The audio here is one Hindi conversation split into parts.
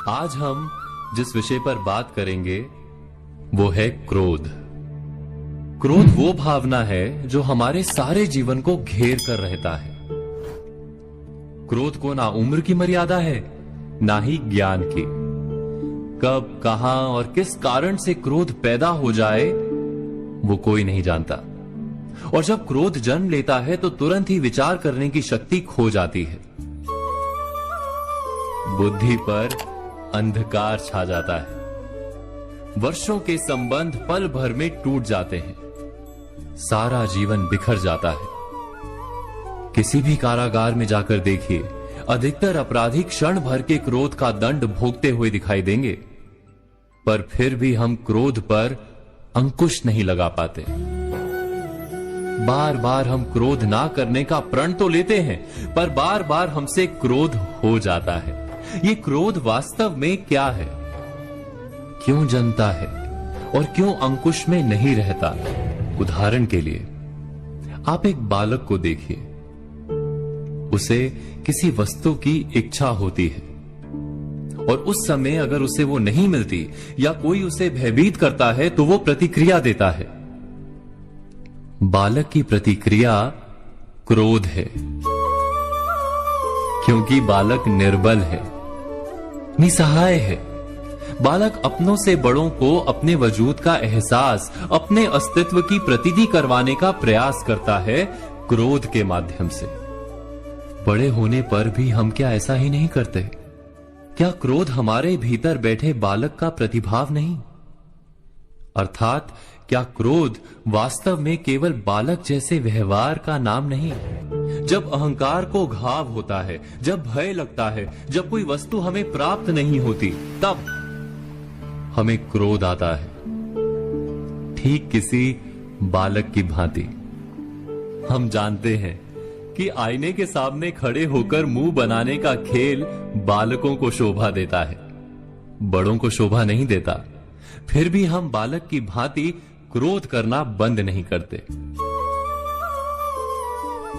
आज हम जिस विषय पर बात करेंगे वो है क्रोध। क्रोध वो भावना है जो हमारे सारे जीवन को घेर कर रहता है। क्रोध को ना उम्र की मर्यादा है, ना ही ज्ञान की। कब, कहां और किस कारण से क्रोध पैदा हो जाए वो कोई नहीं जानता। और जब क्रोध जन्म लेता है तो तुरंत ही विचार करने की शक्ति खो जाती है। बुद्धि पर अंधकार छा जाता है। वर्षों के संबंध पल भर में टूट जाते हैं। सारा जीवन बिखर जाता है। किसी भी कारागार में जाकर देखिए, अधिकतर अपराधी क्षण भर के क्रोध का दंड भोगते हुए दिखाई देंगे, पर फिर भी हम क्रोध पर अंकुश नहीं लगा पाते। बार बार हम क्रोध ना करने का प्रण तो लेते हैं, पर बार बार हमसे क्रोध हो जाता है। ये क्रोध वास्तव में क्या है, क्यों जन्मता है और क्यों अंकुश में नहीं रहता? उदाहरण के लिए आप एक बालक को देखिए। उसे किसी वस्तु की इच्छा होती है और उस समय अगर उसे वो नहीं मिलती या कोई उसे भयभीत करता है तो वो प्रतिक्रिया देता है। बालक की प्रतिक्रिया क्रोध है, क्योंकि बालक निर्बल है, निसहाय है। बालक अपनों से बड़ों को अपने वजूद का एहसास, अपने अस्तित्व की प्रतीति करवाने का प्रयास करता है क्रोध के माध्यम से। बड़े होने पर भी हम क्या ऐसा ही नहीं करते? क्या क्रोध हमारे भीतर बैठे बालक का प्रतिभाव नहीं? अर्थात क्या क्रोध वास्तव में केवल बालक जैसे व्यवहार का नाम नहीं? जब अहंकार को घाव होता है, जब भय लगता है, जब कोई वस्तु हमें प्राप्त नहीं होती, तब हमें क्रोध आता है, ठीक किसी बालक की भांति। हम जानते हैं कि आईने के सामने खड़े होकर मुंह बनाने का खेल बालकों को शोभा देता है, बड़ों को शोभा नहीं देता। फिर भी हम बालक की भांति क्रोध करना बंद नहीं करते।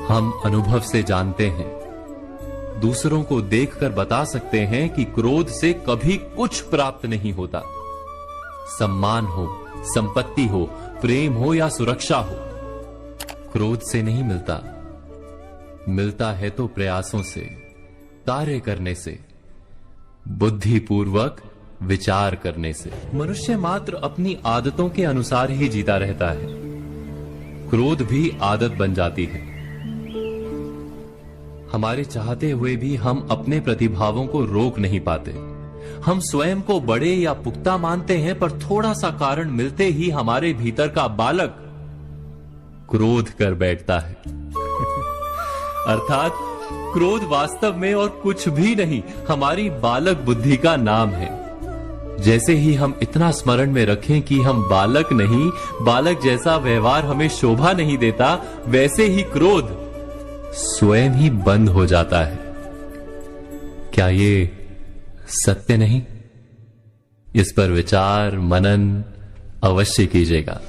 हम अनुभव से जानते हैं, दूसरों को देखकर बता सकते हैं कि क्रोध से कभी कुछ प्राप्त नहीं होता। सम्मान हो, संपत्ति हो, प्रेम हो या सुरक्षा हो, क्रोध से नहीं मिलता। मिलता है तो प्रयासों से, कार्य करने से, बुद्धिपूर्वक विचार करने से। मनुष्य मात्र अपनी आदतों के अनुसार ही जीता रहता है। क्रोध भी आदत बन जाती है। हमारे चाहते हुए भी हम अपने प्रतिभावों को रोक नहीं पाते। हम स्वयं को बड़े या पुख्ता मानते हैं, पर थोड़ा सा कारण मिलते ही हमारे भीतर का बालक क्रोध कर बैठता है। अर्थात क्रोध वास्तव में और कुछ भी नहीं, हमारी बालक बुद्धि का नाम है। जैसे ही हम इतना स्मरण में रखें कि हम बालक नहीं, बालक जैसा व्यवहार हमें शोभा नहीं देता, वैसे ही क्रोध स्वयं ही बंद हो जाता है। क्या ये सत्य नहीं? इस पर विचार मनन अवश्य कीजिएगा।